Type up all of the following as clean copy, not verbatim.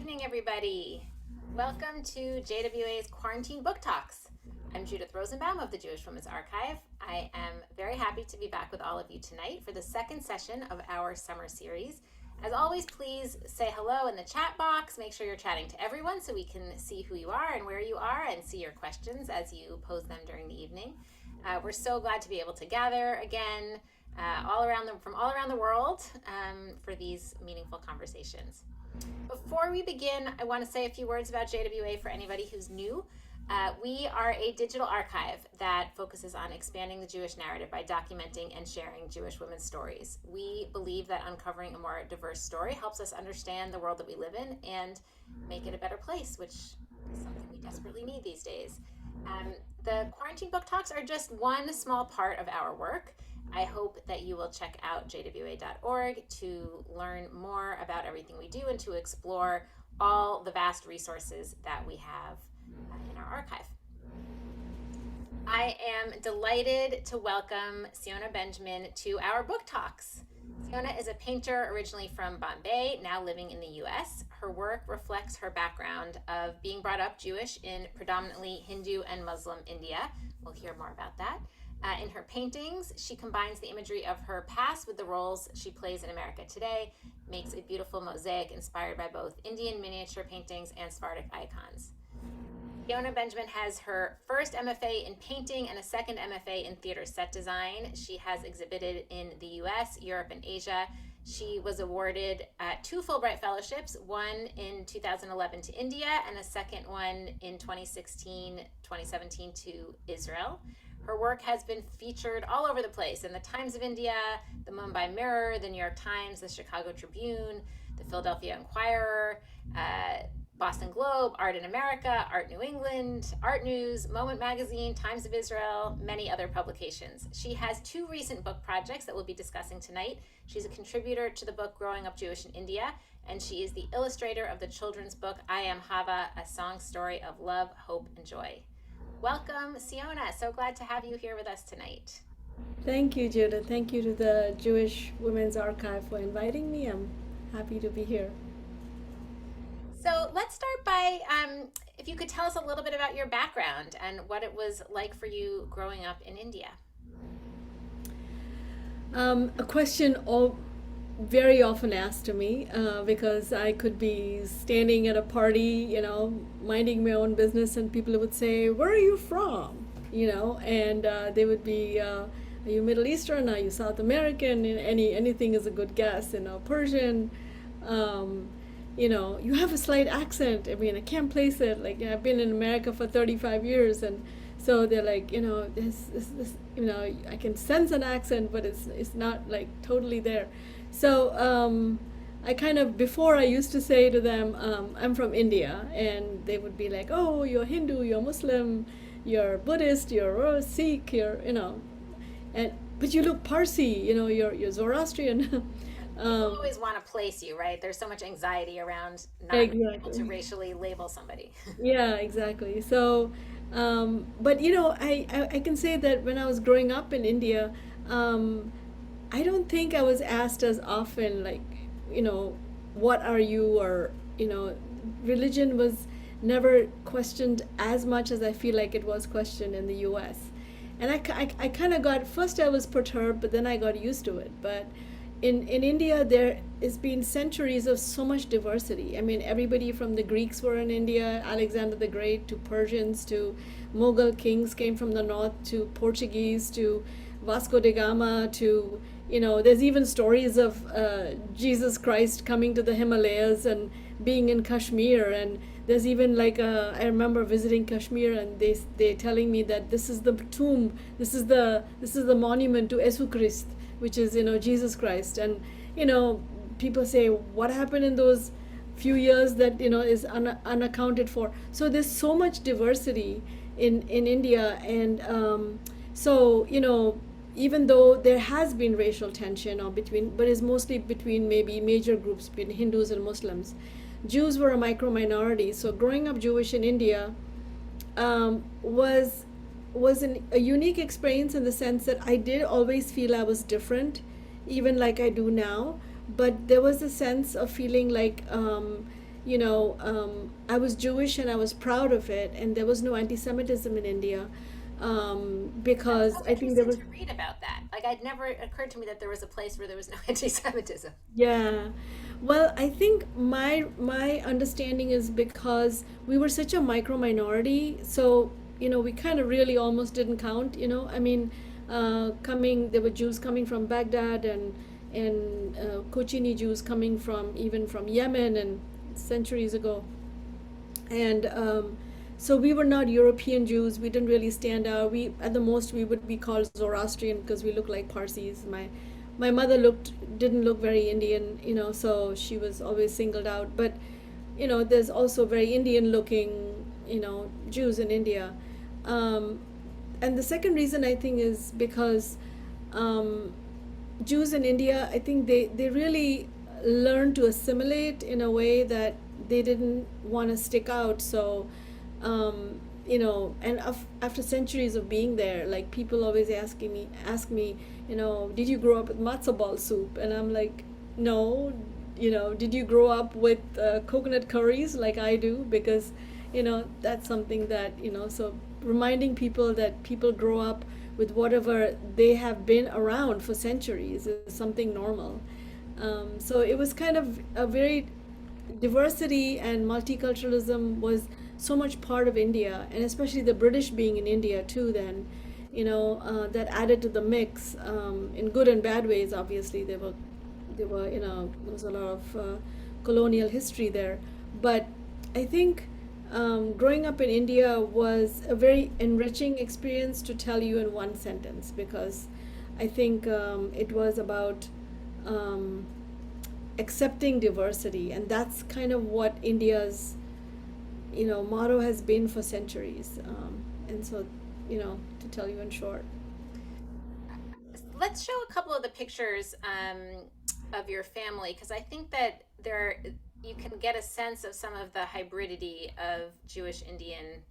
evening, everybody. Welcome to JWA's Quarantine Book Talks. I'm Judith Rosenbaum of the Jewish Women's Archive. I am very happy to be back with all of you tonight for the second session of our summer series. As always, please say hello in the chat box. Make sure you're chatting to everyone so we can see who you are and where you are and see your questions as you pose them during the evening. We're so glad to be able to gather again from all around the world for these meaningful conversations. Before we begin, I want to say a few words about JWA for anybody who's new. We are a digital archive that focuses on expanding the Jewish narrative by documenting and sharing Jewish women's stories. We believe that uncovering a more diverse story helps us understand the world that we live in and make it a better place, which is something we desperately need these days. The Quarantine Book Talks are just one small part of our work. I hope that you will check out jwa.org to learn more about everything we do and to explore all the vast resources that we have in our archive. I am delighted to welcome Siona Benjamin to our book talks. Siona is a painter originally from Bombay, now living in the US. Her work reflects her background of being brought up Jewish in predominantly Hindu and Muslim India. We'll hear more about that. In her paintings, she combines the imagery of her past with the roles she plays in America today, makes a beautiful mosaic inspired by both Indian miniature paintings and Sephardic icons. Siona Benjamin has her first MFA in painting and a second MFA in theater set design. She has exhibited in the US, Europe, and Asia. She was awarded 2 Fulbright Fellowships, one in 2011 to India and a second one in 2016-2017 to Israel. Her work has been featured all over the place in the Times of India, the Mumbai Mirror, the New York Times, the Chicago Tribune, the Philadelphia Inquirer, Boston Globe, Art in America, Art New England, Art News, Moment Magazine, Times of Israel, many other publications. She has 2 recent book projects that we'll be discussing tonight. She's a contributor to the book Growing Up Jewish in India, and she is the illustrator of the children's book I Am Hava, a song story of love, hope, and joy. Welcome, Siona. So glad to have you here with us tonight. Thank you, Judith. Thank you to the Jewish Women's Archive for inviting me. I'm happy to be here. So let's start by, if you could tell us a little bit about your background and what it was like for you growing up in India. A question very often asked to me because I could be standing at a party, minding my own business, and people would say, "Where are you from?" And they would be, "Are you Middle Eastern? Are you South American?" Anything is a good guess. Persian. You have a slight accent. I mean, I can't place it. Like, I've been in America for 35 years, and so they're like, this, I can sense an accent, but it's not like totally there. So I kind of, before I used to say to them, I'm from India, and they would be like, oh, you're Hindu, you're Muslim, you're Buddhist, you're Sikh, but you look Parsi, you're Zoroastrian. People always want to place you, right? There's so much anxiety around not being able to racially label somebody. Yeah, exactly. So, but I can say that when I was growing up in India, I don't think I was asked as often, like, what are you, or, religion was never questioned as much as I feel like it was questioned in the US. And I kind of first I was perturbed, but then I got used to it. But in India, there has been centuries of so much diversity. I mean, everybody from the Greeks were in India, Alexander the Great, to Persians, to Mughal kings came from the north, to Portuguese, to Vasco da Gama, to, there's even stories of Jesus Christ coming to the Himalayas and being in Kashmir. And there's even I remember visiting Kashmir, and they telling me that this is the tomb, this is the monument to Yesu Christ, which is, Jesus Christ. And, people say, what happened in those few years that, is unaccounted for. So there's so much diversity in India. And so, even though there has been racial tension but it's mostly between maybe major groups, between Hindus and Muslims. Jews were a micro minority. So growing up Jewish in India was a unique experience in the sense that I did always feel I was different, even like I do now. But there was a sense of feeling like I was Jewish and I was proud of it, and there was no anti-Semitism in India, That's because so I think there interesting was. to read about that. Like, I'd never occurred to me that there was a place where there was no anti-Semitism. Yeah. Well, I think my understanding is because we were such a micro minority, so we kind of really almost didn't count. I mean, coming there were Jews coming from Baghdad, and Kochini Jews coming from even from Yemen and centuries ago. And so we were not European Jews. We didn't really stand out. We at the most we would be called Zoroastrian because we looked like Parsis. My mother didn't look very Indian, so she was always singled out. But there's also very Indian looking, Jews in India. Um, and the second reason I think is because um, Jews in India, I think they really learned to assimilate in a way that they didn't want to stick out. So, and after centuries of being there, like people always ask me, did you grow up with matzo ball soup? And I'm like, no. Did you grow up with coconut curries like I do? Because, that's something that, so reminding people that people grow up with whatever they have been around for centuries is something normal. So it was kind of a very diversity, and multiculturalism was so much part of India, and especially the British being in India too. Then, that added to the mix, in good and bad ways. Obviously, there was a lot of colonial history there, but I think growing up in India was a very enriching experience, to tell you in one sentence, because I think it was about um, accepting diversity, and that's kind of what India's motto has been for centuries. And so, to tell you in short. Let's show a couple of the pictures of your family, because I think that there you can get a sense of some of the hybridity of Jewish Indian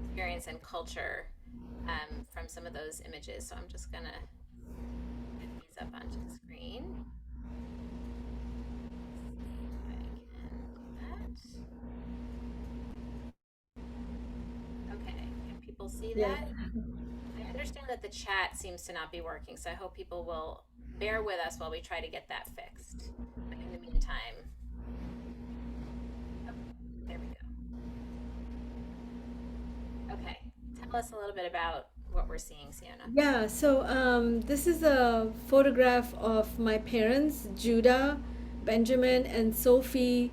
experience and culture from some of those images. So I'm just gonna get these up onto the screen. See if I can do that. Okay, can people see Yeah. that? I understand that the chat seems to not be working, so I hope people will bear with us while we try to get that fixed. But in the meantime, oh, there we go. Okay, tell us a little bit about what we're seeing, Sienna. Yeah, so this is a photograph of my parents, Judah, Benjamin, and Sophie.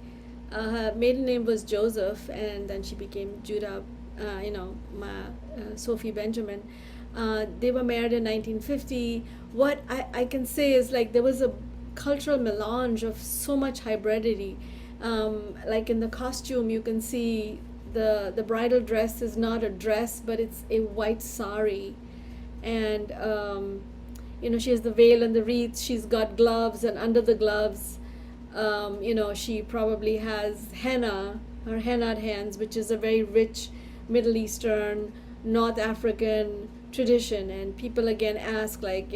Her maiden name was Joseph, and then she became Judah, Sophie Benjamin. They were married in 1950. What I can say is, like, there was a cultural melange of so much hybridity. Like in the costume, you can see the bridal dress is not a dress, but it's a white sari, and she has the veil and the wreath. She's got gloves, and under the gloves, she probably has henna, her henna hands, which is a very rich Middle Eastern, North African tradition. And people again ask, like,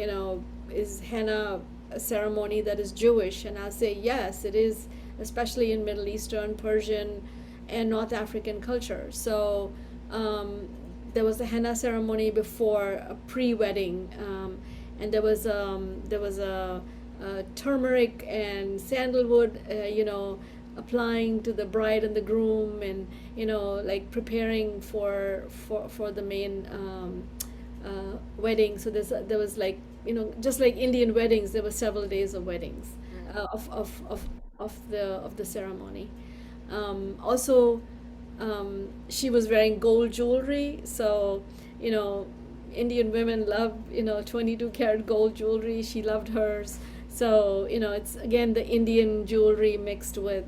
is henna a ceremony that is Jewish? And I'll say yes, it is, especially in Middle Eastern, Persian, and North African culture. So there was a henna ceremony before a pre-wedding, and there was a turmeric and sandalwood, applying to the bride and the groom, and like preparing for the main wedding. So there was, like, just like Indian weddings, there were several days of weddings, of the ceremony. Also, she was wearing gold jewelry, so you know Indian women love 22 karat gold jewelry. She loved hers. So it's again the Indian jewelry mixed with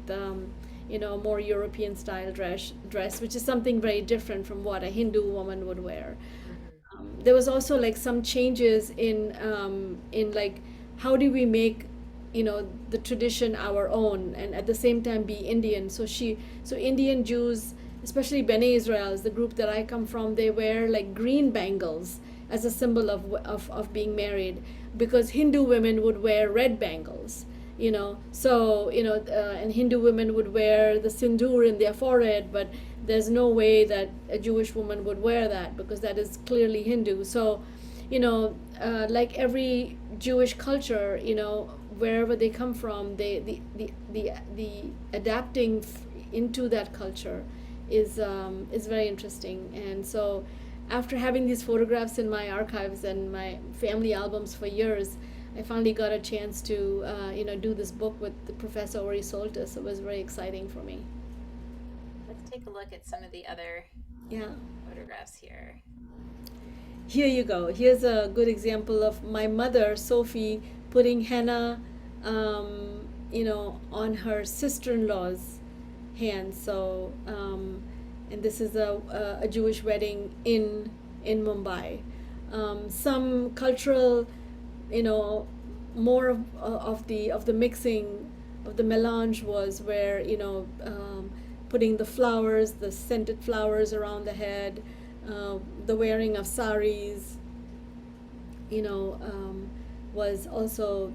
more European style dress, which is something very different from what a Hindu woman would wear. Mm-hmm. There was also like some changes in like how do we make the tradition our own and at the same time be Indian. So Indian Jews, especially Bene Israels, the group that I come from, they wear like green bangles as a symbol of being married, because Hindu women would wear red bangles. And Hindu women would wear the sindoor in their forehead, but there's no way that a Jewish woman would wear that because that is clearly Hindu. So, like every Jewish culture, wherever they come from, the adapting into that culture is very interesting. And so, after having these photographs in my archives and my family albums for years, I finally got a chance to do this book with the Professor Ori Soltis. It was very exciting for me. Let's take a look at some of the other Yeah. photographs here. Here you go. Here's a good example of my mother, Sophie, putting henna, on her sister-in-law's hand. So, and this is a Jewish wedding in Mumbai. Some cultural, more of the mixing of the melange was where putting the flowers, the scented flowers around the head, the wearing of saris, was also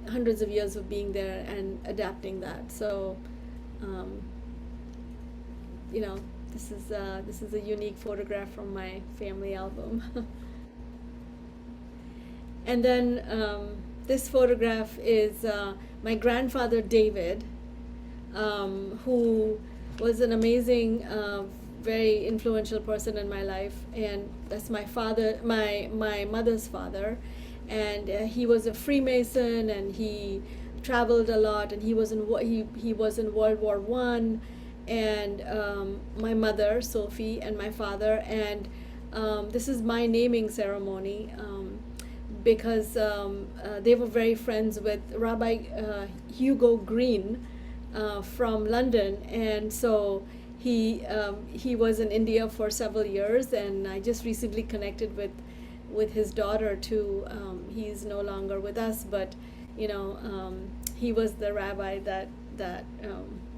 hundreds of years of being there and adapting that. So, um, this is a unique photograph from my family album. And then this photograph is my grandfather David, who was an amazing, very influential person in my life, and that's my mother's father, and he was a Freemason, and he traveled a lot, and he was in World War One, and my mother Sophie and my father, and this is my naming ceremony. Because they were very friends with Rabbi Hugo Green from London, and so he was in India for several years, and I just recently connected with his daughter too. He's no longer with us, but he was the rabbi that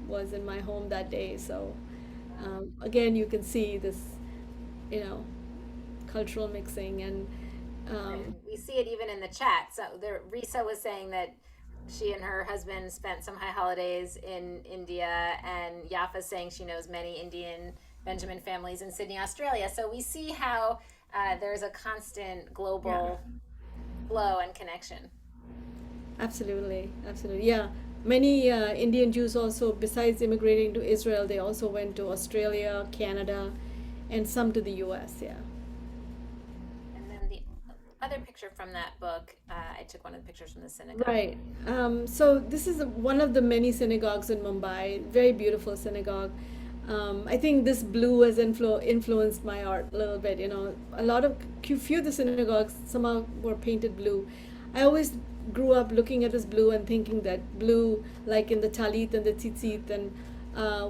was in my home that day. So again, you can see this, cultural mixing and. And we see it even in the chat. So there, Risa was saying that she and her husband spent some high holidays in India, and Yafa's saying she knows many Indian Benjamin families in Sydney, Australia. So we see how there's a constant global flow and connection. Absolutely, absolutely. Yeah. Many Indian Jews also, besides immigrating to Israel, they also went to Australia, Canada, and some to the US. Yeah. And then the other picture from that book, I took one of the pictures from the synagogue. Right. So this is one of the many synagogues in Mumbai. Very beautiful synagogue. I think this blue has influenced my art a little bit. A lot of few of the synagogues somehow were painted blue. I always grew up looking at this blue and thinking that blue, like in the talit and the tzitzit, and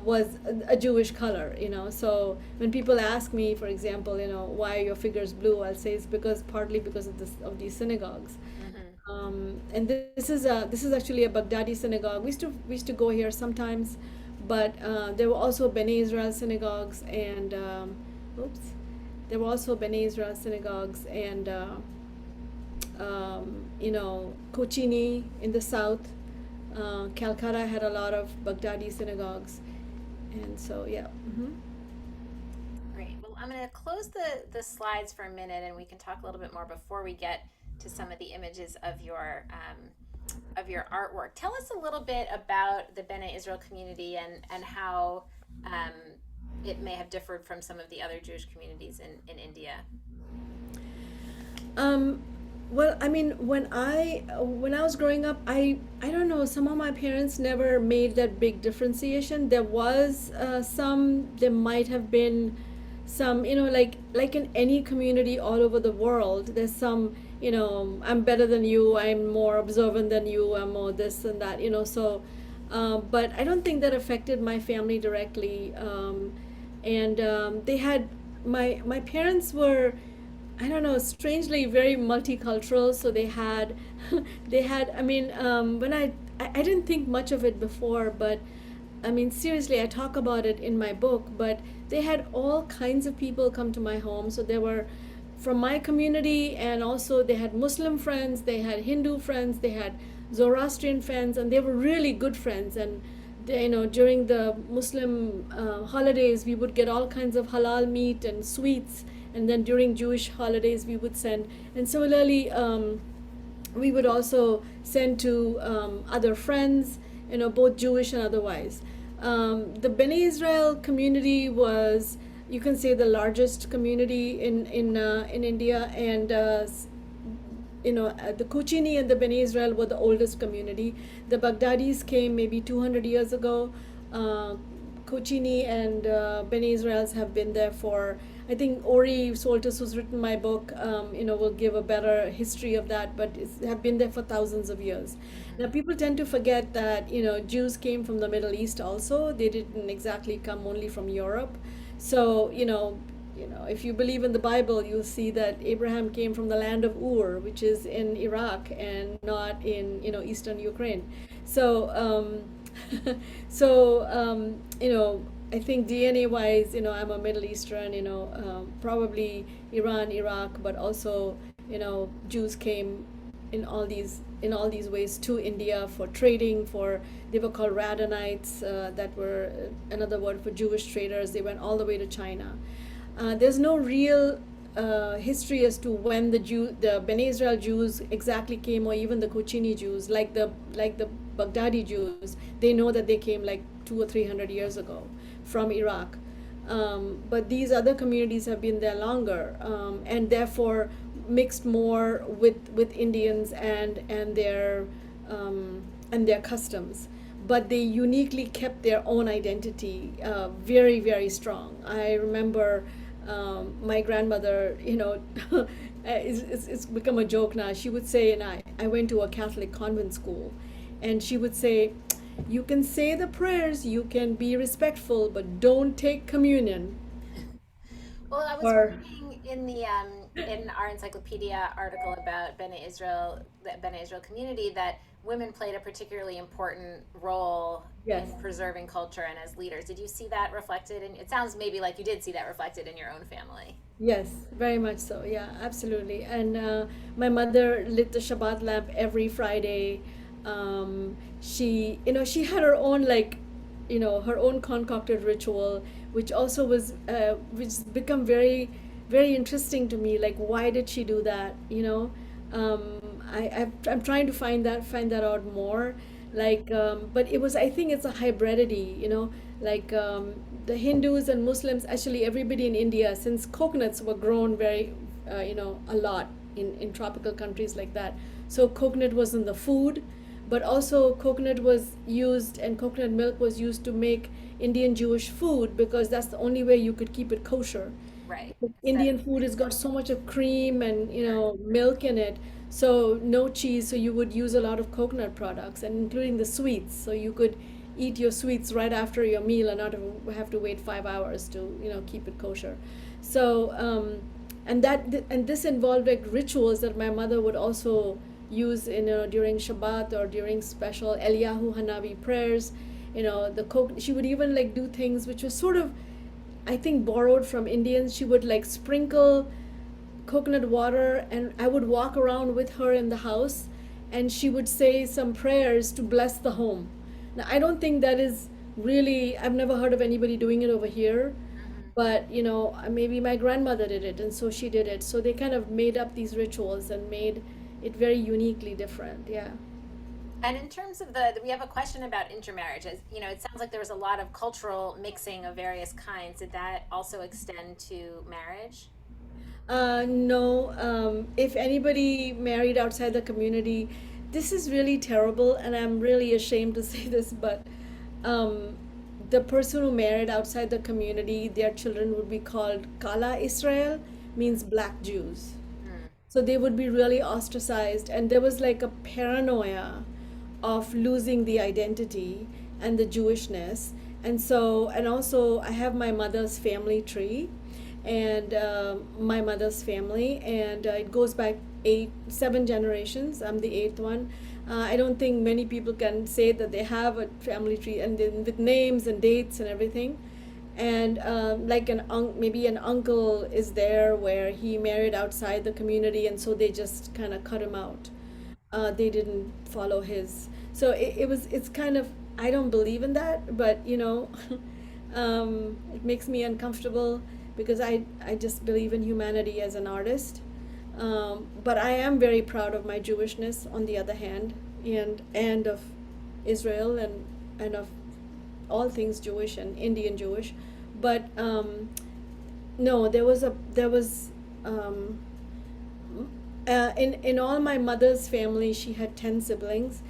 was a Jewish color. So when people ask me, for example, why are your figures blue, I'll say it's partly because of these synagogues. And this is actually a Baghdadi synagogue. We used to go here sometimes, but there were also Bnei Israel synagogues, and there were also Bnei Israel synagogues, and Kochini in the south. Calcutta had a lot of Baghdadi synagogues, and so yeah. Great. Well, I'm going to close the slides for a minute, and we can talk a little bit more before we get to some of the images of your artwork. Tell us a little bit about the Bnei Israel community and how it may have differed from some of the other Jewish communities in India. Well, I mean, when I was growing up, I don't know. Some of my parents never made that big differentiation. There was there might have been some, like in any community all over the world. There's some, I'm better than you. I'm more observant than you. I'm more this and that. So, but I don't think that affected my family directly. And they had my parents were, I don't know, strangely very multicultural. So they had, I mean, when I didn't think much of it before, but I mean, seriously, I talk about it in my book, but they had all kinds of people come to my home. So they were from my community, and also they had Muslim friends, they had Hindu friends, they had Zoroastrian friends, and they were really good friends. And they, during the Muslim holidays, we would get all kinds of halal meat and sweets. And then during Jewish holidays, we would send. And similarly, we would also send to other friends, both Jewish and otherwise. The Bene Israel community was, you can say, the largest community in India, and the Kuchini and the Bene Israel were the oldest community. The Baghdadis came maybe 200 years ago. Kuchini and Bene Israels have been there for, I think Ori Soltis, who's written my book, will give a better history of that, but have been there for thousands of years. Now, people tend to forget that, Jews came from the Middle East also. They didn't exactly come only from Europe. So, if you believe in the Bible, you'll see that Abraham came from the land of Ur, which is in Iraq and not in, eastern Ukraine. So, I think DNA wise, I'm a Middle Eastern, probably Iran, Iraq, but also, Jews came in all these ways to India for trading. For They were called Radhanites, that were another word for Jewish traders. They went all the way to China. There's no real history as to when the Bene Israel Jews exactly came, or even the Kochini Jews, like the Baghdadi Jews. They know that they came like 200 or 300 years ago from Iraq. But these other communities have been there longer, and therefore mixed more with Indians and their customs. But they uniquely kept their own identity very, very strong. I remember my grandmother, it's become a joke now. She would say, and I went to a Catholic convent school, and she would say, you can say the prayers, you can be respectful, but don't take communion. Well, I was Or, reading in our encyclopedia article about the Bene Israel community, that women played a particularly important role in yes. preserving culture and as leaders. Did you see that reflected in? It sounds maybe like you did see that reflected in your own family. Yes, very much so. Yeah, absolutely. And my mother lit the Shabbat lamp every Friday. She had her own, like, her own concocted ritual, which also which become very, very interesting to me. Like, why did she do that? I'm trying to find that out more. Like, but I think it's a hybridity. Like, the Hindus and Muslims, actually everybody in India, since coconuts were grown very, a lot in tropical countries like that. So coconut was in the food, but also coconut was used, and coconut milk was used to make Indian Jewish food, because that's the only way you could keep it kosher. Right. Instead of Indian food has got so much of cream and, Sure. milk in it, so no cheese, so you would use a lot of coconut products, and including the sweets, so you could eat your sweets right after your meal and not have to wait 5 hours to, keep it kosher. So, and this involved like rituals that my mother would also use, during Shabbat or during special Eliyahu Hanavi prayers. She would even like do things which was sort of, I think, borrowed from Indians. She would like sprinkle coconut water, and I would walk around with her in the house, and she would say some prayers to bless the home. Now, I don't think that is really, I've never heard of anybody doing it over here, Mhm. but maybe my grandmother did it, and so she did it. So they kind of made up these rituals and made it very uniquely different. Yeah. And in terms of we have a question about intermarriages. It sounds like there was a lot of cultural mixing of various kinds. Did that also extend to marriage? No, if anybody married outside the community, this is really terrible, and I'm really ashamed to say this, but um, the person who married outside the community, their children would be called Kala Israel, means black Jews. Hmm. So they would be really ostracized, and there was like a paranoia of losing the identity and the Jewishness. And also, I have my mother's family tree, and my mother's family, and it goes back 7 generations. I'm the eighth one. I don't think many people can say that they have a family tree, and then with names and dates and everything. And like maybe an uncle is there where he married outside the community, and so they just kind of cut him out. they didn't follow his. So it's kind of, I don't believe in that, but it makes me uncomfortable because I just believe in humanity as an artist. But I am very proud of my Jewishness on the other hand, and of Israel, and of all things Jewish and Indian Jewish. But no, there was um, in all my mother's family, she had 10 siblings.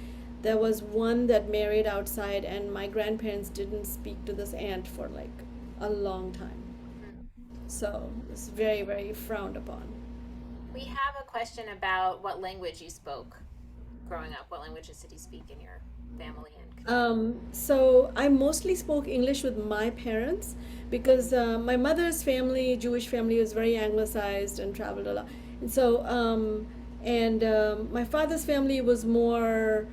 There was one that married outside, and my grandparents didn't speak to this aunt for like a long time. So it's very, very frowned upon. We have a question about what language you spoke growing up. What languages did you speak in your family and community? So I mostly spoke English with my parents because my mother's family, Jewish family, was very anglicized and traveled a lot. And so, my father's family was more,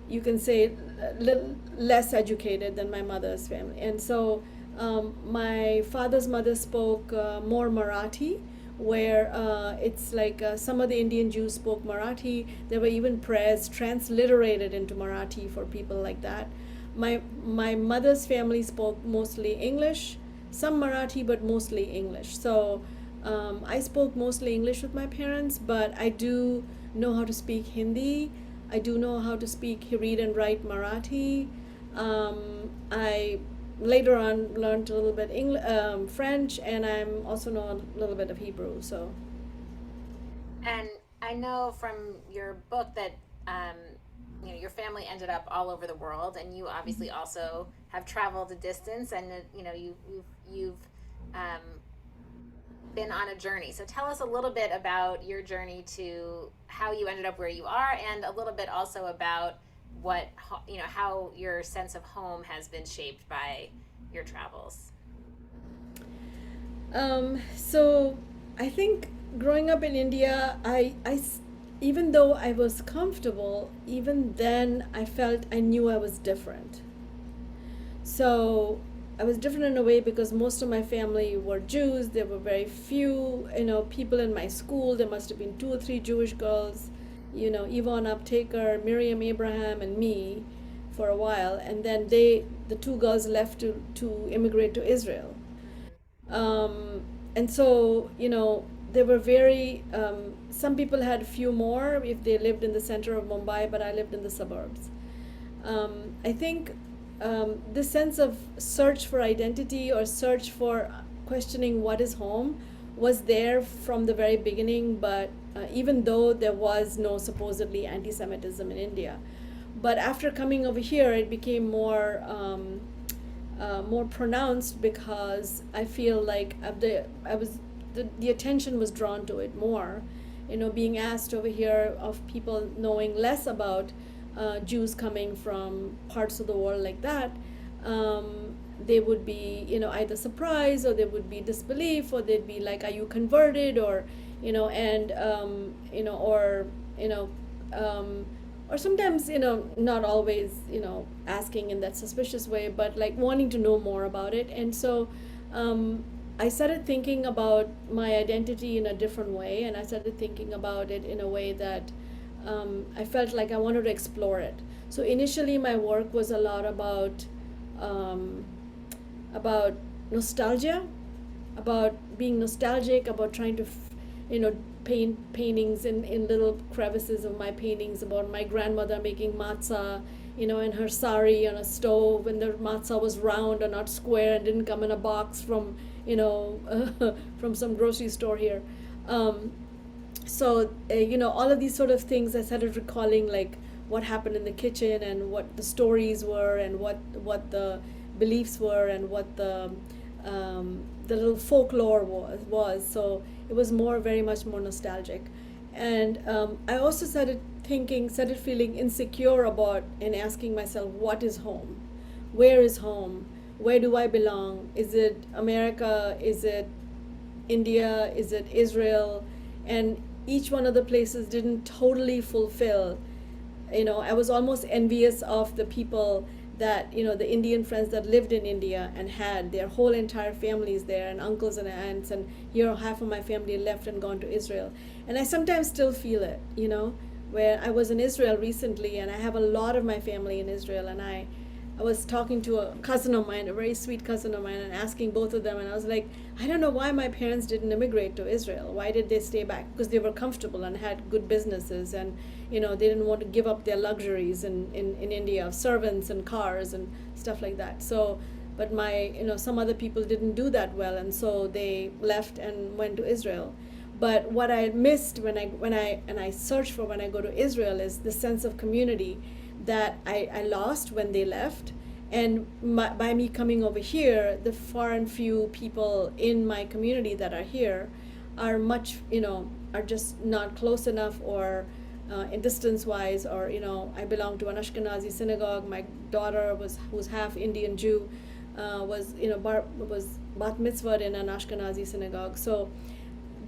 you can say, less educated than my mother's family. And so, my father's mother spoke more Marathi, where it's like some of the Indian Jews spoke Marathi. There were even prayers transliterated into Marathi for people like that. My mother's family spoke mostly English, some Marathi, but mostly English. So I spoke mostly English with my parents, but I do know how to speak Hindi. I do know how to speak, read and write Marathi. I later on learned a little bit French, and I'm also know a little bit of Hebrew. So And I know from your book that your family ended up all over the world, and you obviously also have traveled a distance, and you've um, been on a journey. So tell us a little bit about your journey to how you ended up where you are, and a little bit also about how your sense of home has been shaped by your travels. so I think growing up in India, even though I was comfortable, even then I felt I knew I was different. So I was different in a way because most of my family were Jews. There were very few, people in my school. There must have been two or three Jewish girls, Yvonne Uptaker, Miriam Abraham, and me for a while. And then the two girls left to immigrate to Israel. And so, they were very, some people had a few more if they lived in the center of Mumbai, but I lived in the suburbs. I think this sense of search for identity or search for questioning what is home was there from the very beginning, but even though there was no supposedly anti Semitism in India. But after coming over here, it became more pronounced because I feel like the attention was drawn to it more. Being asked over here of people knowing less about Jews coming from parts of the world like that, they would be, either surprised, or they would be disbelief, or they'd be like, "Are you converted?" Or, and or sometimes, not always, asking in that suspicious way, but like wanting to know more about it. And so I started thinking about my identity in a different way, and I started thinking about it in a way that I felt like I wanted to explore it. So initially, my work was a lot um, about nostalgia, about being nostalgic, about trying to, paint paintings in little crevices of my paintings, about my grandmother making matzah, in her sari on a stove, and the matzah was round and not square and didn't come in a box from, from some grocery store here. So all of these sort of things, I started recalling like what happened in the kitchen, and what the stories were, and what the beliefs were, and what the little folklore was. So it was very much more nostalgic. And I also started feeling insecure about, and asking myself, what is home? Where is home? Where do I belong? Is it America? Is it India? Is it Israel? And each one of the places didn't totally fulfill. I was almost envious of the people that, the Indian friends that lived in India and had their whole entire families there, and uncles and aunts, and here half of my family left and gone to Israel. And I sometimes still feel it. where I was in Israel recently, and I have a lot of my family in Israel, and I was talking to a cousin of mine, a very sweet cousin of mine, and asking both of them, and I was like, I don't know why my parents didn't immigrate to Israel. Why did they stay back? Because they were comfortable and had good businesses, and they didn't want to give up their luxuries in India of servants and cars and stuff like that. So, but some other people didn't do that well, and so they left and went to Israel. But what I missed when I search for when I go to Israel is the sense of community that I lost when they left. And by me coming over here, the far and few people in my community that are here are are just not close enough, or in distance wise, or I belong to an Ashkenazi synagogue. My daughter who's half Indian Jew, was bat mitzvahed in an Ashkenazi synagogue. So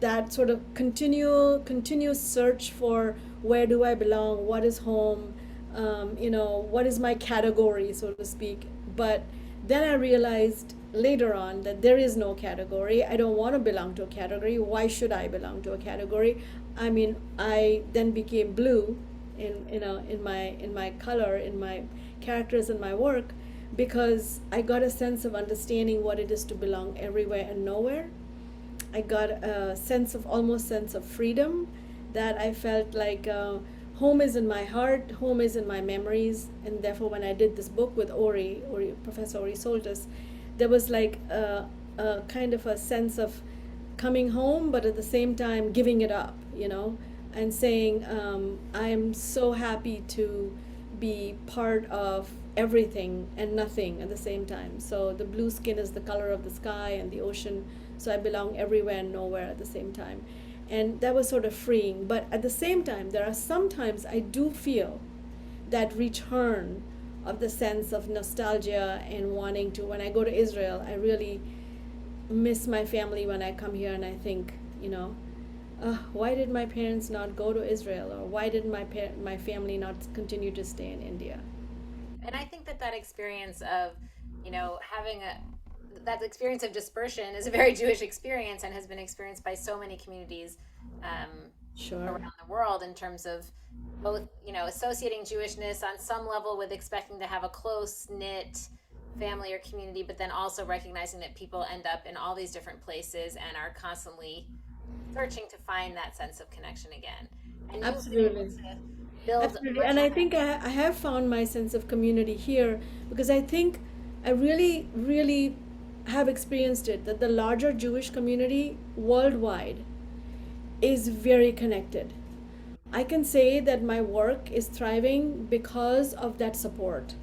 that sort of continuous search for where do I belong, what is home, what is my category, so to speak. But then I realized later on that there is no category. I don't want to belong to a category. Why should I belong to a category? I mean, I then became blue in my color, in my characters, in my work, because I got a sense of understanding what it is to belong everywhere and nowhere. I got a almost sense of freedom, that I felt like home is in my heart, home is in my memories. And therefore, when I did this book with Professor Ori Soltis, there was like a kind of a sense of coming home, but at the same time giving it up, and saying, I am so happy to be part of everything and nothing at the same time. So the blue skin is the color of the sky and the ocean. So I belong everywhere and nowhere at the same time. And that was sort of freeing. But at the same time, there are sometimes I do feel that return of the sense of nostalgia and wanting to. When I go to Israel, I really miss my family when I come here, and I think, why did my parents not go to Israel? Or why did my family not continue to stay in India? And I think that experience of, having that experience of dispersion is a very Jewish experience, and has been experienced by so many communities Sure. around the world, in terms of both, associating Jewishness on some level with expecting to have a close knit family or community, but then also recognizing that people end up in all these different places and are constantly searching to find that sense of connection again. And you've been able Absolutely. to build Absolutely. much And of I that. think I have found my sense of community here, because I think I really, really have experienced it, that the larger Jewish community worldwide is very connected. I can say that my work is thriving because of that support.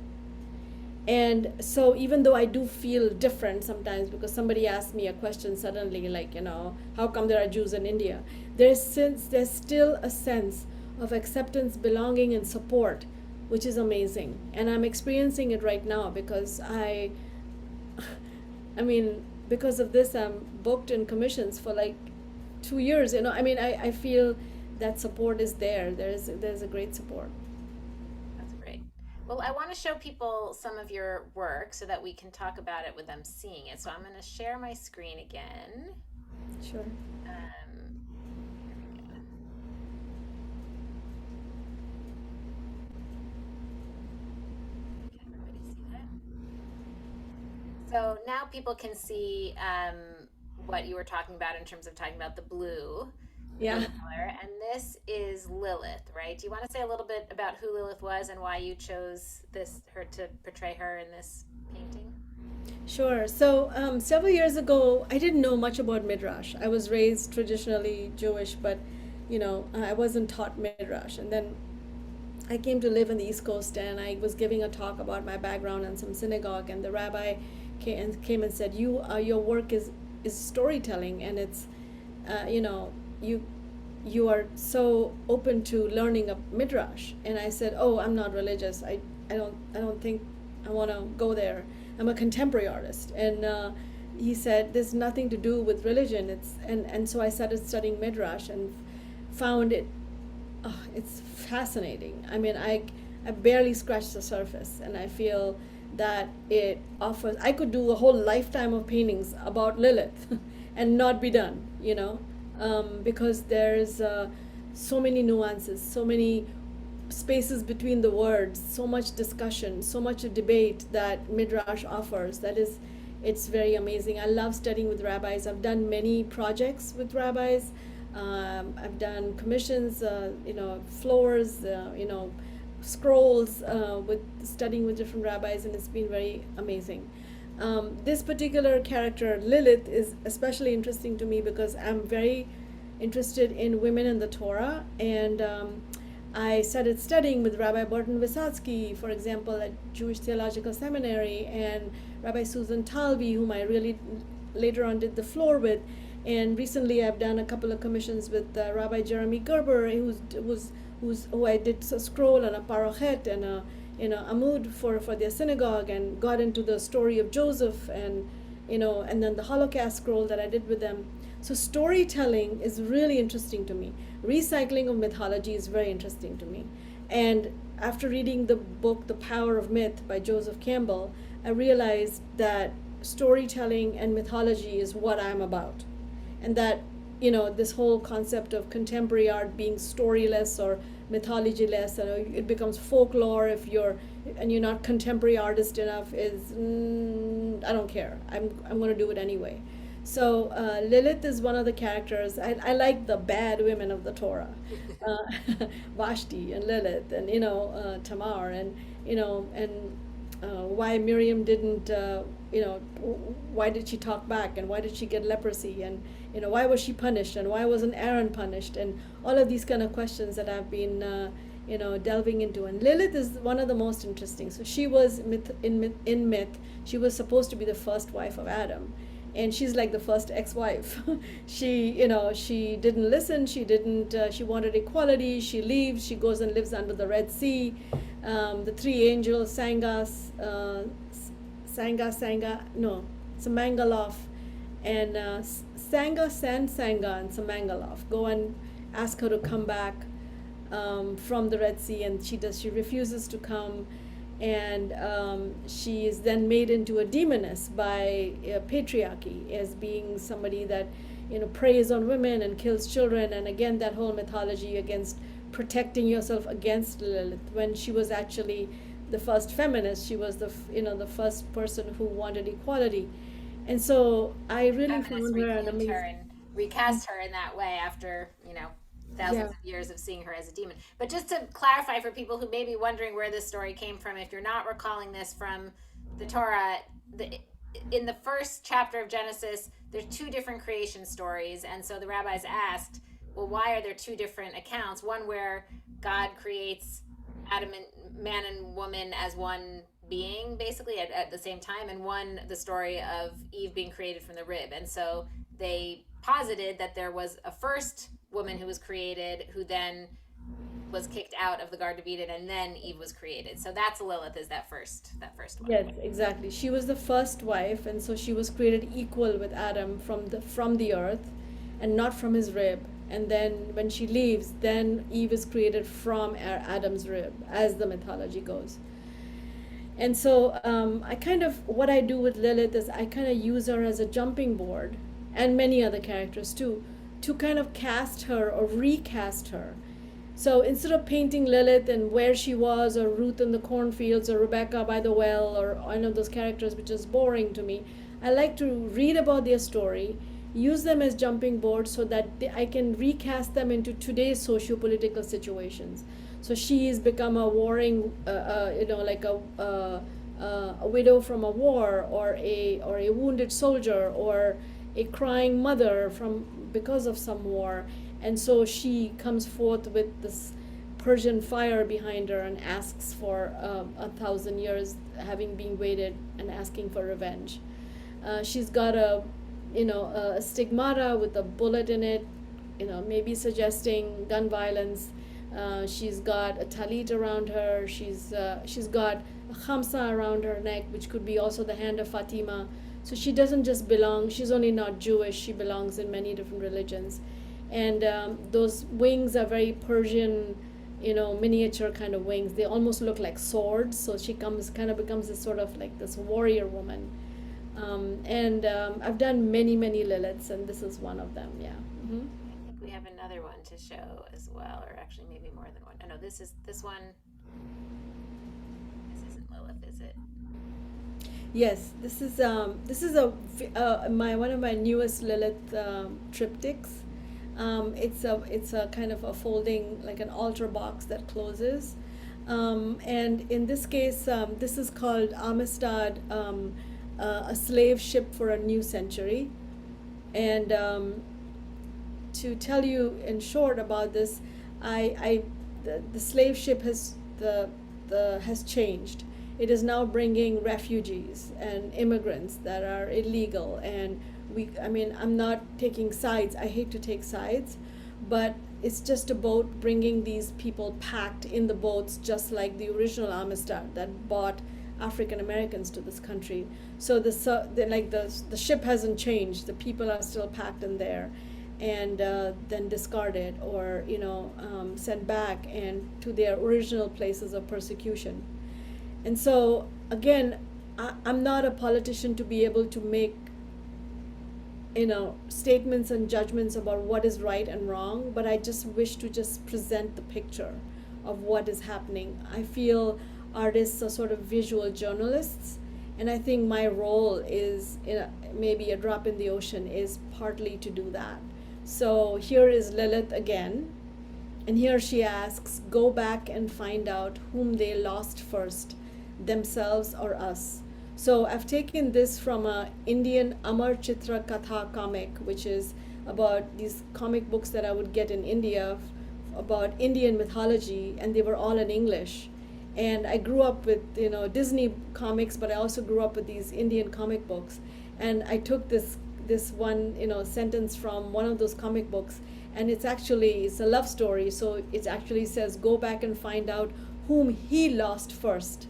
And so even though I do feel different sometimes, because somebody asks me a question suddenly, like, how come there are Jews in India? There's still a sense of acceptance, belonging, and support, which is amazing. And I'm experiencing it right now, because I mean, because of this, I'm booked in commissions for like 2 years. I mean, I feel that support is there. There's a great support. That's great. Well, I want to show people some of your work so that we can talk about it with them seeing it. So I'm going to share my screen again. Sure. Here we go. Can everybody see that? So now people can see what you were talking about in terms of talking about the blue Yeah. color. And this is Lilith, right? Do you want to say a little bit about who Lilith was and why you chose her to portray her in this painting? Sure. So several years ago, I didn't know much about Midrash. I was raised traditionally Jewish, but I wasn't taught Midrash. And then I came to live in the East Coast, and I was giving a talk about my background in some synagogue, and the rabbi came and said, your work is storytelling, and it's you are so open to learning a midrash. And I said, oh, I'm not religious. I don't think I want to go there. I'm a contemporary artist. And he said, there's nothing to do with religion. And so I started studying midrash, and found it, oh, it's fascinating. I mean, I barely scratched the surface, and I feel that it offers, I could do a whole lifetime of paintings about Lilith and not be done, because there's so many nuances, so many spaces between the words, so much discussion, so much debate that Midrash offers. It's very amazing. I love studying with rabbis. I've done many projects with rabbis. I've done commissions, floors, scrolls with studying with different rabbis, and it's been very amazing. This particular character, Lilith, is especially interesting to me because I'm very interested in women in the Torah, and I started studying with Rabbi Burton Wysotsky, for example, at Jewish Theological Seminary, and Rabbi Susan Talby, whom I really later on did the floor with. And recently I've done a couple of commissions with Rabbi Jeremy Gerber, who I did a scroll and a parochet and a amud for their synagogue, and got into the story of Joseph, and and then the Holocaust scroll that I did with them. So storytelling is really interesting to me. Recycling of mythology is very interesting to me. And after reading the book The Power of Myth by Joseph Campbell, I realized that storytelling and mythology is what I'm about. And that, this whole concept of contemporary art being storyless or mythology-less, it becomes folklore if you're not contemporary artist enough, is I don't care. I'm going to do it anyway. So Lilith is one of the characters. I like the bad women of the Torah, Vashti and Lilith, and Tamar, and why Miriam didn't, why did she talk back, and why did she get leprosy, and why was she punished, and why wasn't Aaron punished, and all of these kind of questions that I've been delving into. And Lilith is one of the most interesting. So she was in myth, she was supposed to be the first wife of Adam, and she's like the first ex-wife. she didn't listen. She wanted equality. She leaves. She goes and lives under the Red Sea. The three angels, Samangaloth, and Sanga, and Samangaloth go and ask her to come back from the Red Sea, and she refuses to come, and she is then made into a demoness by patriarchy as being somebody that preys on women and kills children, and again that whole mythology against protecting yourself against Lilith, when she was actually the first feminist. She was the first person who wanted equality. And so I really found her an amazing. And recast her in that way after thousands of years of seeing her as a demon. But just to clarify for people who may be wondering where this story came from, if you're not recalling this from the Torah, in the first chapter of Genesis, there's two different creation stories, and so the rabbis asked, well, why are there two different accounts? One where God creates Adam and man and woman as one being, basically at the same time, and one, the story of Eve being created from the rib. And so they posited that there was a first woman who was created, who then was kicked out of the Garden of Eden, and then Eve was created. So that's Lilith, is that first one. Yes, exactly. She was the first wife, and so she was created equal with Adam from the earth, and not from his rib. And then when she leaves, then Eve is created from Adam's rib, as the mythology goes. And so what I do with Lilith is I kind of use her as a jumping board, and many other characters too, to kind of cast her or recast her. So instead of painting Lilith and where she was, or Ruth in the cornfields, or Rebecca by the well, or one of those characters which is boring to me, I like to read about their story, use them as jumping boards so that I can recast them into today's socio-political situations. So she's become a warring, like a widow from a war, or a wounded soldier, or a crying mother because of some war. And so she comes forth with this Persian fire behind her and asks for 1,000 years, having been waited, and asking for revenge. She's got a stigmata with a bullet in it, maybe suggesting gun violence. She's got a talit around her. She's got a khamsa around her neck, which could be also the hand of Fatima. So she doesn't just belong. She's only not Jewish. She belongs in many different religions. And those wings are very Persian, miniature kind of wings. They almost look like swords. So she becomes this sort of like this warrior woman. I've done many Liliths, and this is one of them. Yeah. Mm-hmm. I think we have another one to show as well, or actually maybe more than one. Oh no, this one. This isn't Lilith, is it? Yes, this is my one of my newest Lilith triptychs. It's a kind of a folding, like an altar box that closes. And in this case, this is called Amistad, a slave ship for a new century. And to tell you in short about this, the slave ship has changed. It is now bringing refugees and immigrants that are illegal, and I'm not taking sides. I hate to take sides, but it's just a boat bringing these people packed in the boats, just like the original Amistad that brought African Americans to this country. So the ship hasn't changed. The people are still packed in there, and then discarded or sent back and to their original places of persecution. And so again, I'm not a politician to be able to make statements and judgments about what is right and wrong, but I just wish to just present the picture of what is happening. I feel artists are sort of visual journalists, and I think my role is maybe a drop in the ocean is partly to do that. So here is Lilith again, and here she asks, go back and find out whom they lost first, themselves or us. So I've taken this from a Indian Amar Chitra Katha comic, which is about these comic books that I would get in India about Indian mythology, and they were all in English. And I grew up with Disney comics, but I also grew up with these Indian comic books. And I took this one sentence from one of those comic books, and it's a love story. So it actually says, go back and find out whom he lost first,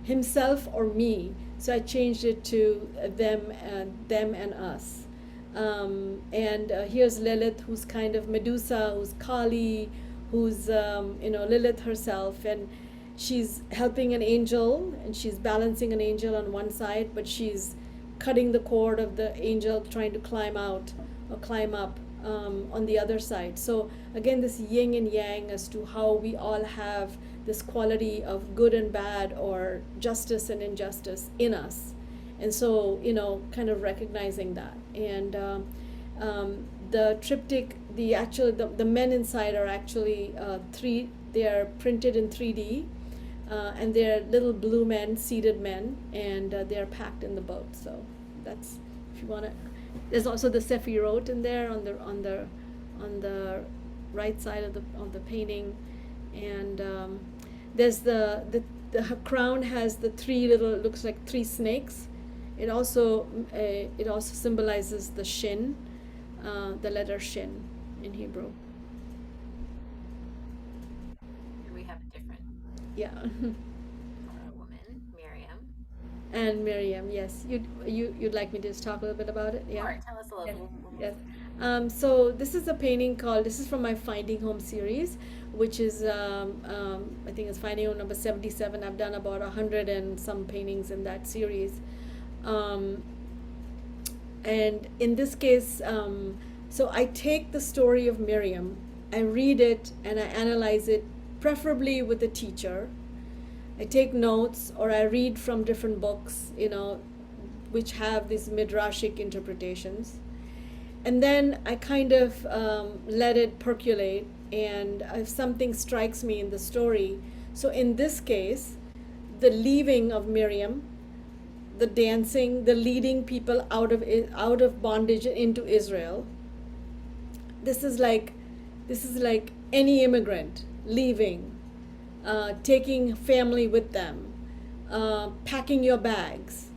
himself or me. So I changed it to them and us. And here's Lilith, who's kind of Medusa, who's Kali, who's Lilith herself, and she's helping an angel, and she's balancing an angel on one side, but she's cutting the cord of the angel trying to climb out or climb up on the other side. So again, this yin and yang as to how we all have this quality of good and bad, or justice and injustice in us. And so, kind of recognizing that. And the triptych, the men inside are actually they are printed in 3D, and they're little blue men, seated men, and they're packed in the boat. So that's, if you want to, there's also the Sephirot in there on the right side of the painting. And there's her crown has the looks like three snakes. It also symbolizes the shin, the letter shin in Hebrew. Here we have a different. Yeah. A woman, Miriam. And Miriam, yes. You'd like me to just talk a little bit about it? Yeah. Sure, tell us a little. Yes. So this is a painting this is from my Finding Home series, which is I think it's Finding Home number 77. I've done about 100 and some paintings in that series. And in this case, so I take the story of Miriam, I read it and I analyze it, preferably with a teacher. I take notes, or I read from different books, which have these midrashic interpretations. And then I kind of let it percolate, and if something strikes me in the story. So in this case, the leaving of Miriam, the dancing, the leading people out of bondage into Israel. This is like any immigrant leaving, taking family with them, packing your bags.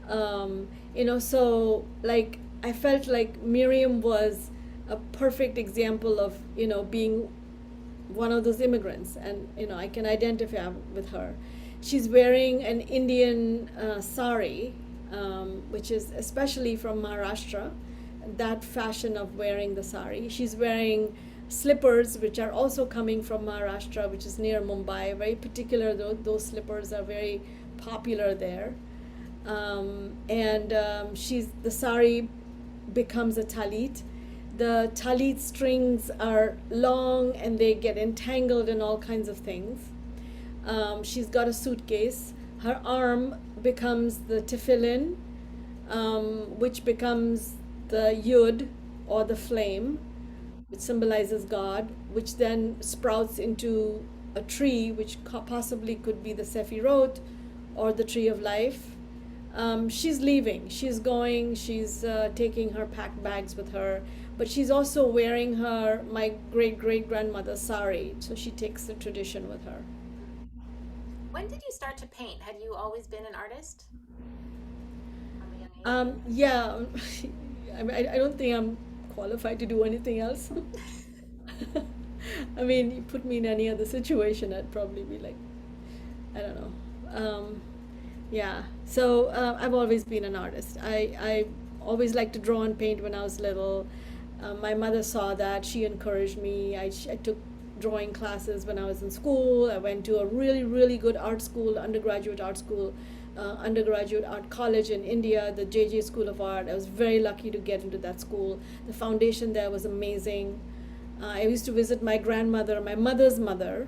So like I felt like Miriam was a perfect example of being one of those immigrants, and I can identify with her. She's wearing an Indian sari, which is especially from Maharashtra, that fashion of wearing the sari. She's wearing slippers, which are also coming from Maharashtra, which is near Mumbai. Very particular, those slippers are very popular there. The sari becomes a talit. The talit strings are long and they get entangled in all kinds of things. She's got a suitcase. Her arm becomes the tefillin, which becomes the yud or the flame, which symbolizes God, which then sprouts into a tree, which possibly could be the Sefirot or the tree of life. She's leaving. She's going. She's taking her packed bags with her, but she's also wearing my great great grandmother's sari. So she takes the tradition with her. When did you start to paint? Had you always been an artist from a young age? Yeah, I don't think I'm qualified to do anything else. I mean, you put me in any other situation, I'd probably be like, I don't know. Yeah, so I've always been an artist. I always liked to draw and paint when I was little. My mother saw that. She encouraged me. I took drawing classes when I was in school. I went to a really, really good art school, undergraduate art school, undergraduate art college in India, the JJ School of Art. I was very lucky to get into that school. The foundation there was amazing. I used to visit my grandmother, my mother's mother,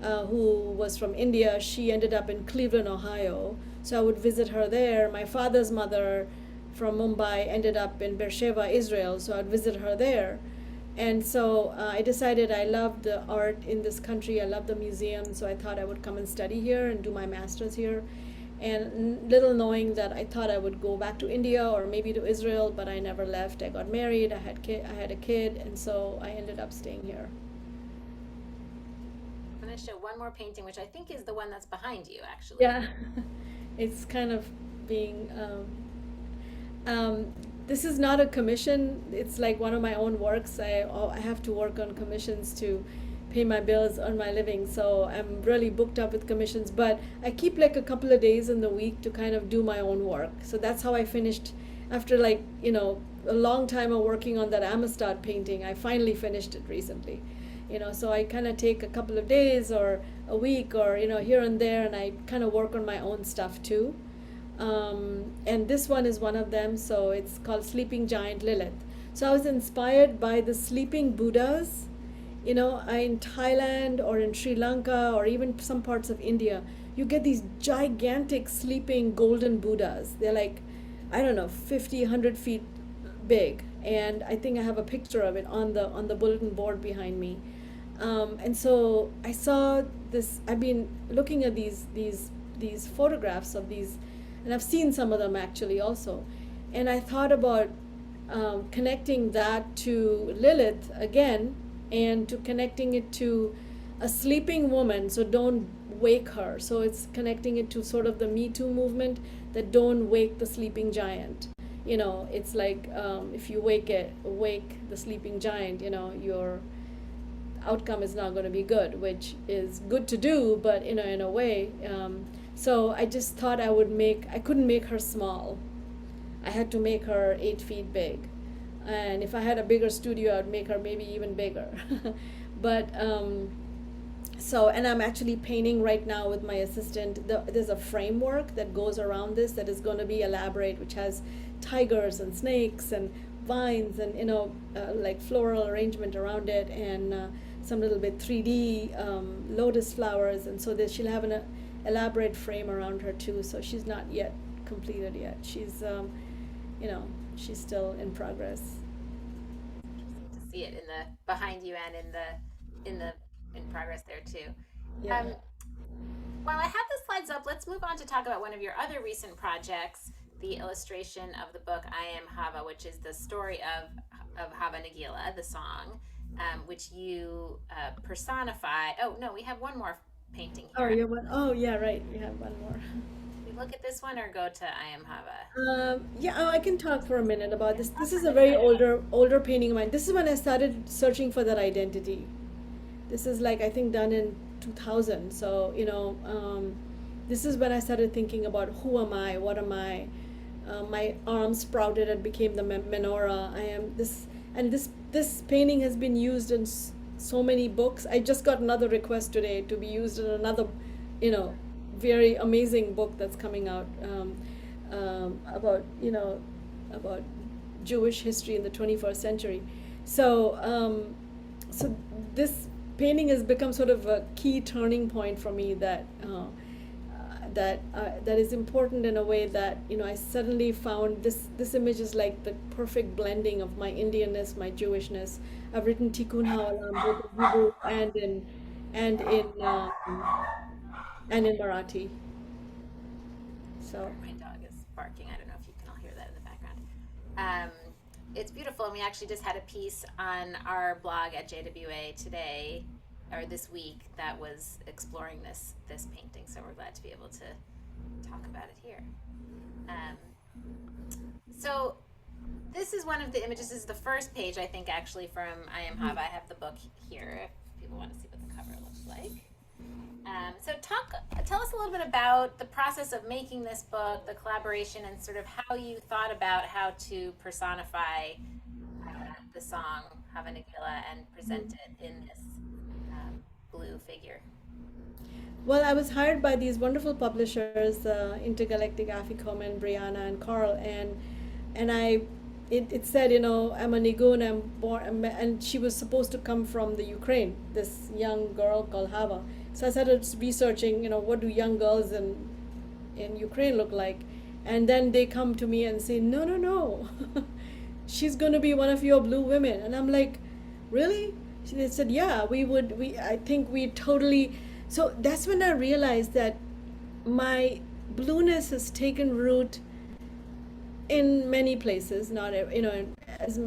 who was from India. She ended up in Cleveland, Ohio. So I would visit her there. My father's mother from Mumbai ended up in Beersheba, Israel. So I'd visit her there. And so I decided I loved the art in this country. I loved the museum. So I thought I would come and study here and do my master's here. And little knowing that I thought I would go back to India or maybe to Israel, but I never left. I got married. I had a kid, and so I ended up staying here. I'm going to show one more painting, which I think is the one that's behind you, actually. Yeah, it's kind of being. This is not a commission. It's like one of my own works. I have to work on commissions to pay my bills, earn my living. So I'm really booked up with commissions. But I keep like a couple of days in the week to kind of do my own work. So that's how I finished after like a long time of working on that Amistad painting. I finally finished it recently. So I kind of take a couple of days or a week or here and there, and I kind of work on my own stuff too. And this one is one of them. So it's called Sleeping Giant Lilith. So I was inspired by the sleeping Buddhas. In Thailand or in Sri Lanka or even some parts of India, you get these gigantic sleeping golden Buddhas. They're like, I don't know, 50, 100 feet big. And I think I have a picture of it on the bulletin board behind me. And so I saw this. I've been looking at these photographs of these, and I've seen some of them actually also. And I thought about connecting that to Lilith again, and to connecting it to a sleeping woman. So don't wake her. So it's connecting it to sort of the Me Too movement, that don't wake the sleeping giant. It's like if you wake the sleeping giant, your outcome is not going to be good, which is good to do, but in a way. So I just thought I couldn't make her small. I had to make her 8 feet big. And if I had a bigger studio, I'd make her maybe even bigger. But and I'm actually painting right now with my assistant. There's a framework that goes around this that is going to be elaborate, which has tigers and snakes and vines and like floral arrangement around it, and some little bit 3D lotus flowers. And so that she'll have an elaborate frame around her too. So she's not yet completed yet. She's she's still in progress. Interesting to see it in the behind you and in progress there too. Yeah. While I have the slides up, let's move on to talk about one of your other recent projects, the illustration of the book I Am Hava, which is the story of Hava Nagila, the song, which you personify. Oh no, we have one more painting here. Oh, you one. Oh, yeah, right. You have one more. Look at this one or go to I Am Hava? I can talk for a minute about this. This is a very older painting of mine. This is when I started searching for that identity. This is like I think done in 2000. So this is when I started thinking about who am I, what am I. My arms sprouted and became the menorah. I am this, and this painting has been used in so many books. I just got another request today to be used in another, very amazing book that's coming out about Jewish history in the 21st century. So, so this painting has become sort of a key turning point for me that is important in a way that I suddenly found this image is like the perfect blending of my Indianness, my Jewishness. I've written Tikkun Ha'olam both in Hebrew and in and in Marathi. So Sorry, my dog is barking. I don't know if you can all hear that in the background. Um, it's beautiful, and we actually just had a piece on our blog at JWA today or this week that was exploring this painting. So we're glad to be able to talk about it here. Um, so this is one of the images. This is the first page, I think, actually from I Am Hava. I have the book here if people want to see what the cover looks like. So tell us a little bit about the process of making this book, the collaboration, and sort of how you thought about how to personify the song Hava Nagila and present it in this blue figure. well, I was hired by these wonderful publishers, Intergalactic, Aficom, and Brianna and Carl, and it said, I'm a Nigun, I'm born, and she was supposed to come from the Ukraine, this young girl called Hava. So I started researching, what do young girls in Ukraine look like, and then they come to me and say, no, no, no, she's going to be one of your blue women, and I'm like, really? They said, yeah, I think we totally. So that's when I realized that my blueness has taken root in many places, not as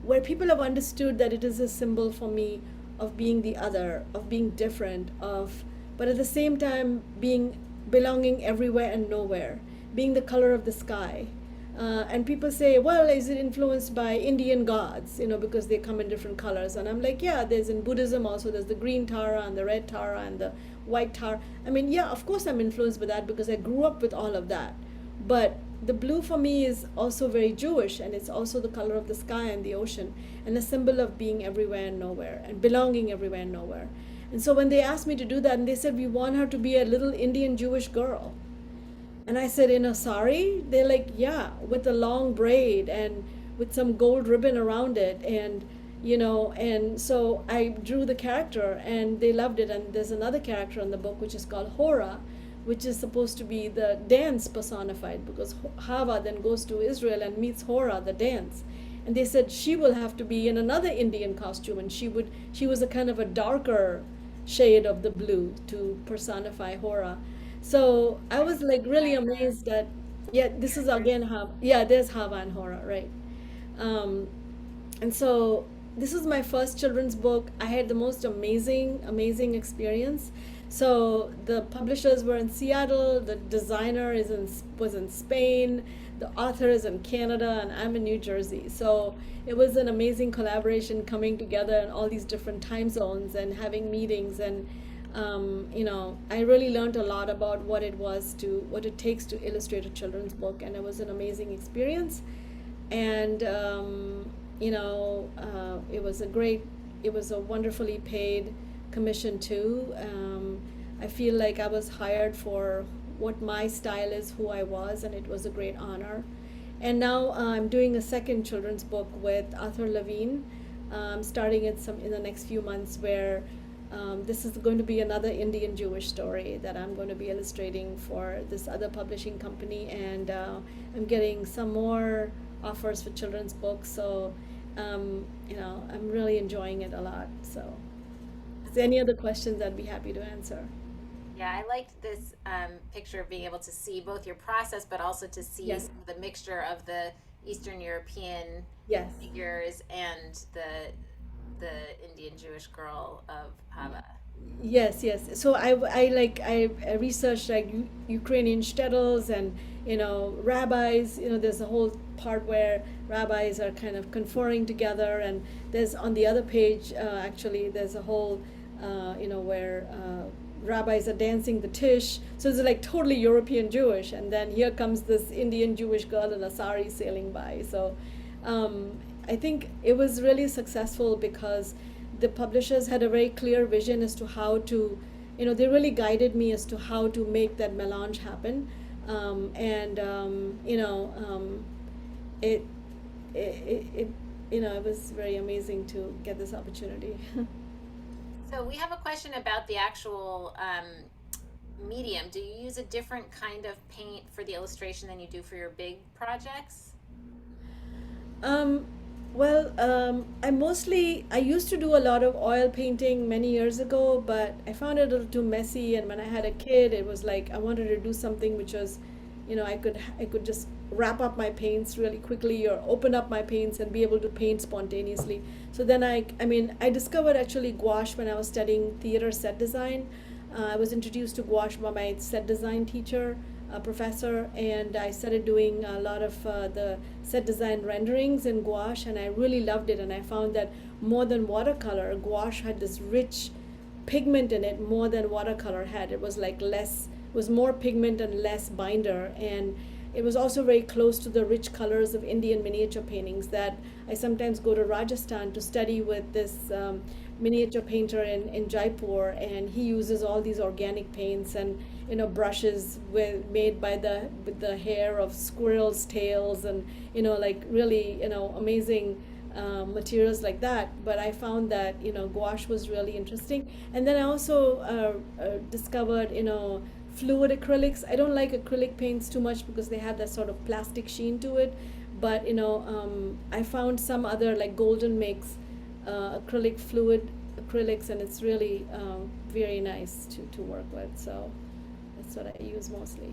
where people have understood that it is a symbol for me of being the other, of being different, but at the same time being belonging everywhere and nowhere, being the color of the sky. And people say, well, is it influenced by Indian gods, because they come in different colors? And I'm like, yeah, there's in Buddhism also, there's the green Tara and the red Tara and the white Tara. I mean, yeah, of course I'm influenced by that because I grew up with all of that. But the blue for me is also very Jewish, and it's also the color of the sky and the ocean, and a symbol of being everywhere and nowhere, and belonging everywhere and nowhere. And so when they asked me to do that, and they said, we want her to be a little Indian Jewish girl. And I said, in a sari? They're like, yeah, with a long braid and with some gold ribbon around it. And so I drew the character and they loved it. And there's another character in the book which is called Hora, which is supposed to be the dance personified, because Hava then goes to Israel and meets Hora, the dance. And they said she will have to be in another Indian costume, and she was a kind of a darker shade of the blue to personify Hora. So I was like really amazed that, yeah, this is again Hava. Yeah, there's Hava and Hora, right? Um, and so this is my first children's book. I had the most amazing experience. So the publishers were in Seattle, the designer was in Spain, the author is in Canada, and I'm in New Jersey. So it was an amazing collaboration coming together in all these different time zones and having meetings. And I really learned a lot about what it takes to illustrate a children's book, and it was an amazing experience. And it was a wonderfully paid commission too. I feel like I was hired for what my style is, who I was, and it was a great honor. And now I'm doing a second children's book with Arthur Levine, starting in the next few months, where this is going to be another Indian Jewish story that I'm going to be illustrating for this other publishing company, and I'm getting some more offers for children's books. So, I'm really enjoying it a lot. So, if there any other questions, I'd be happy to answer. Yeah, I liked this picture of being able to see both your process, but also to see Yes. some of the mixture of the Eastern European Yes. figures and the Indian Jewish girl of Hava. Yes, yes. So I researched like Ukrainian shtetls and rabbis. There's a whole part where rabbis are kind of conferring together, and there's on the other page actually there's a whole where rabbis are dancing the tish. So it's like totally European Jewish, and then here comes this Indian Jewish girl in a sari sailing by. So I think it was really successful because the publishers had a very clear vision as to how to, they really guided me as to how to make that melange happen. And it, it, it, it was very amazing to get this opportunity. So we have a question about the actual medium. Do you use a different kind of paint for the illustration than you do for your big projects? Um, I used to do a lot of oil painting many years ago, but I found it a little too messy. And when I had a kid, it was like I wanted to do something which was, I could just wrap up my paints really quickly or open up my paints and be able to paint spontaneously. So then I discovered actually gouache when I was studying theater set design. I was introduced to gouache by my set design teacher, professor, and I started doing a lot of the set design renderings in gouache, and I really loved it. And I found that more than watercolor, gouache had this rich pigment in it more than watercolor had. It was like less, it was more pigment and less binder, and it was also very close to the rich colors of Indian miniature paintings that I sometimes go to Rajasthan to study with this miniature painter in Jaipur, and he uses all these organic paints and brushes made by with the hair of squirrels' tails, and like really amazing materials like that. But I found that gouache was really interesting, and then I also discovered fluid acrylics. I don't like acrylic paints too much because they have that sort of plastic sheen to it. But I found some other like Golden makes acrylic fluid acrylics, and it's really very nice to work with. So that's what I use mostly.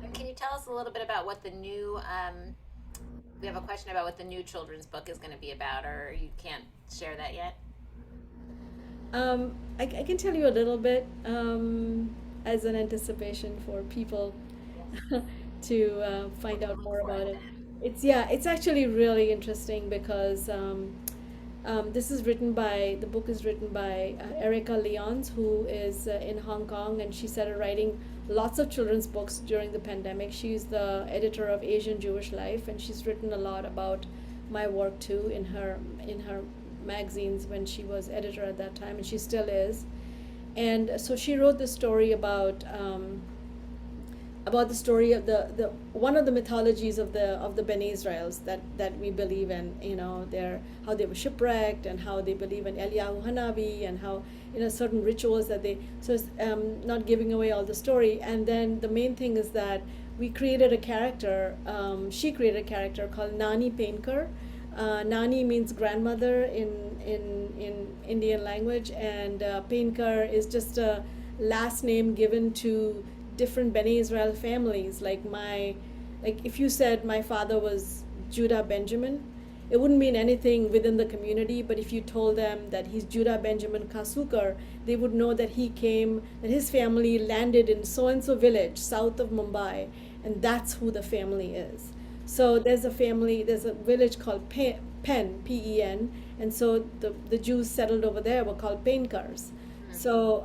And can you tell us a little bit about what the new, we have a question about what the new children's book is going to be about, or you can't share that yet? I can tell you a little bit as an anticipation for people to find out more about it. It's actually really interesting because the book is written by Erica Leons, who is in Hong Kong, and she started writing lots of children's books during the pandemic. She's the editor of Asian Jewish Life, and she's written a lot about my work too in her magazines when she was editor at that time, and she still is. And so she wrote this story about the story of the one of the mythologies of the Bene Israels that we believe in. How they were shipwrecked, and how they believe in Eliyahu Hanavi, and how certain rituals that they. So it's not giving away all the story. And then the main thing is that we created a character. She created a character called Nani Painkar. Nani means grandmother in Indian language, and Painkar is just a last name given to different Bene Israel families. Like if you said my father was Judah Benjamin, it wouldn't mean anything within the community. But if you told them that he's Judah Benjamin Kasukar, they would know that his family landed in so and so village south of Mumbai, and that's who the family is. So there's a village called Pen, Pen, and so the Jews settled over there were called Painkars. So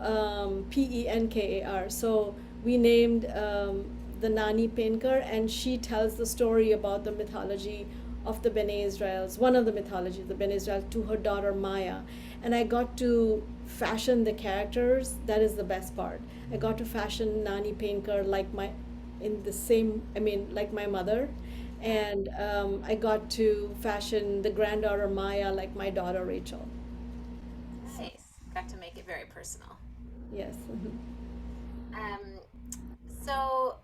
Penkar. So we named the Nani Painkar, and she tells the story about the mythology of the Bene Israels, one of the mythologies of the Bene Israel, to her daughter Maya. And I got to fashion the characters. That is the best part. I got to fashion Nani Painkar like my mother. And I got to fashion the granddaughter Maya like my daughter Rachel. Nice. Got to make it very personal. Yes. Um, so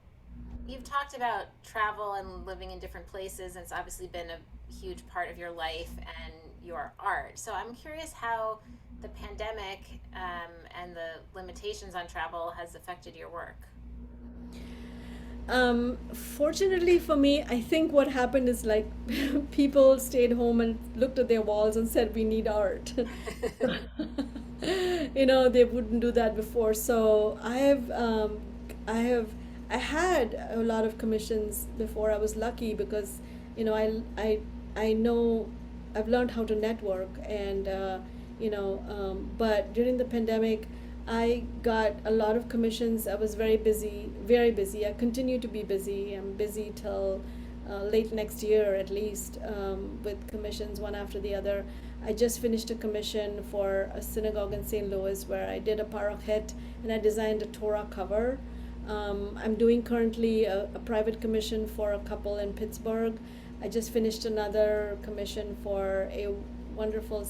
you've talked about travel and living in different places, and it's obviously been a huge part of your life and your art. So I'm curious how the pandemic and the limitations on travel has affected your work. Fortunately for me, I think what happened is like people stayed home and looked at their walls and said, "We need art." They wouldn't do that before. So I had a lot of commissions before. I was lucky because, I know I've learned how to network, and but during the pandemic, I got a lot of commissions. I was very busy, very busy. I continue to be busy. I'm busy till late next year at least, with commissions one after the other. I just finished a commission for a synagogue in St. Louis where I did a parochet and I designed a Torah cover. I'm doing currently a private commission for a couple in Pittsburgh, I just finished another commission for a wonderful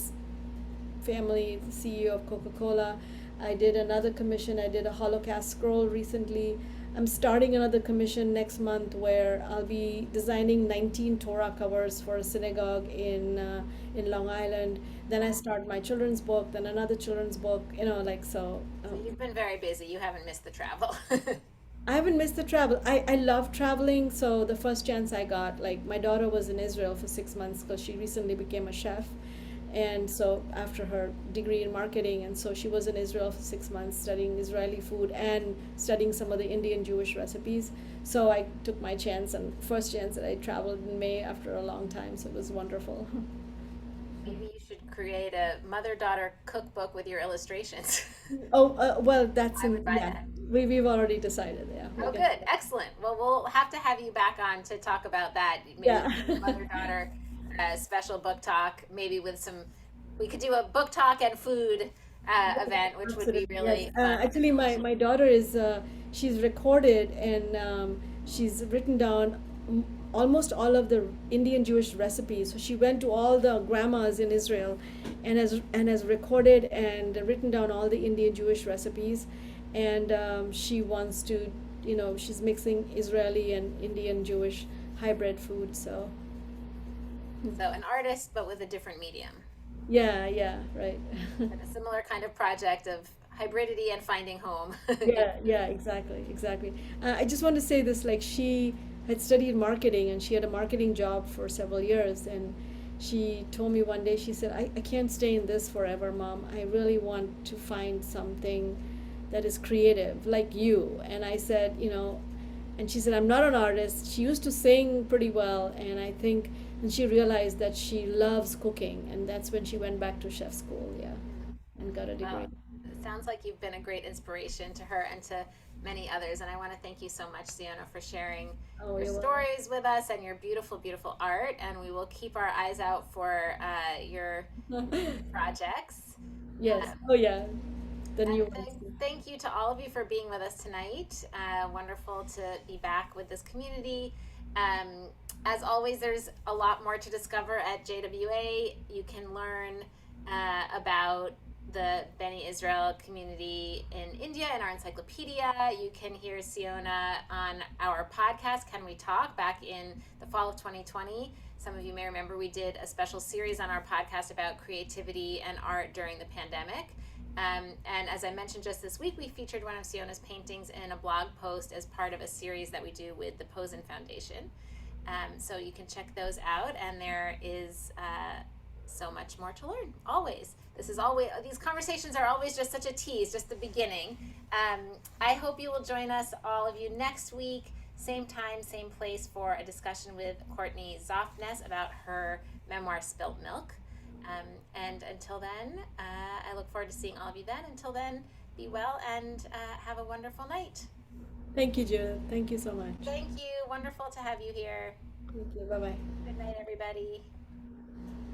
family, the CEO of Coca-Cola. I did another commission. I did a Holocaust scroll recently. I'm starting another commission next month where I'll be designing 19 Torah covers for a synagogue in Long Island. Then I start my children's book, then another children's book, like so. So you've been very busy. You haven't missed the travel. I haven't missed the travel. I love traveling. So the first chance I got, like my daughter was in Israel for 6 months because she recently became a chef. And so after her degree in marketing, and so she was in Israel for 6 months studying Israeli food and studying some of the Indian Jewish recipes. So I took my chance, and first chance that I traveled in May after a long time. So it was wonderful. Maybe you should create a mother-daughter cookbook with your illustrations. Oh, well, that's I would buy yeah. that. We've already decided. Yeah. Oh, good. Excellent. Well, we'll have to have you back on to talk about that. Maybe Yeah. mother-daughter special book talk, maybe with we could do a book talk and food event, which would be Absolutely, yes. really fun. Actually, my daughter is she's recorded and she's written down almost all of the Indian Jewish recipes. So she went to all the grandmas in Israel and has recorded and written down all the Indian Jewish recipes. And she wants to, she's mixing Israeli and Indian Jewish hybrid food. So So an artist, but with a different medium. yeah, right. And a similar kind of project of hybridity and finding home. Yeah, exactly. I just want to say this, like she had studied marketing and she had a marketing job for several years, and she told me one day, she said, I can't stay in this forever, Mom. I really want to find something that is creative like you. And I said, and she said, I'm not an artist. She used to sing pretty well, and I think, and she realized that she loves cooking, and that's when she went back to chef school, yeah, and got a degree. Well, it sounds like you've been a great inspiration to her and to many others. And I want to thank you so much, Siona, for sharing Oh, your you're stories with us and your beautiful, beautiful art. And we will keep our eyes out for your welcome. projects. Yes. Um, Oh, yeah. The new and ones. thank you to all of you for being with us tonight. Wonderful to be back with this community. As always, there's a lot more to discover at JWA. You can learn about the Beni Israel community in India in our encyclopedia. You can hear Siona on our podcast, Can We Talk, back in the fall of 2020. Some of you may remember we did a special series on our podcast about creativity and art during the pandemic. And as I mentioned just this week, we featured one of Siona's paintings in a blog post as part of a series that we do with the Posen Foundation. So you can check those out, and there is so much more to learn. Always, these conversations are always just such a tease, just the beginning. I hope you will join us, all of you, next week, same time, same place, for a discussion with Courtney Zoffness about her memoir Spilt Milk. And until then, I look forward to seeing all of you then. Until then, be well and have a wonderful night. Thank you, Judith. Thank you so much. Thank you. Wonderful to have you here. Thank you. Bye bye. Good night, everybody.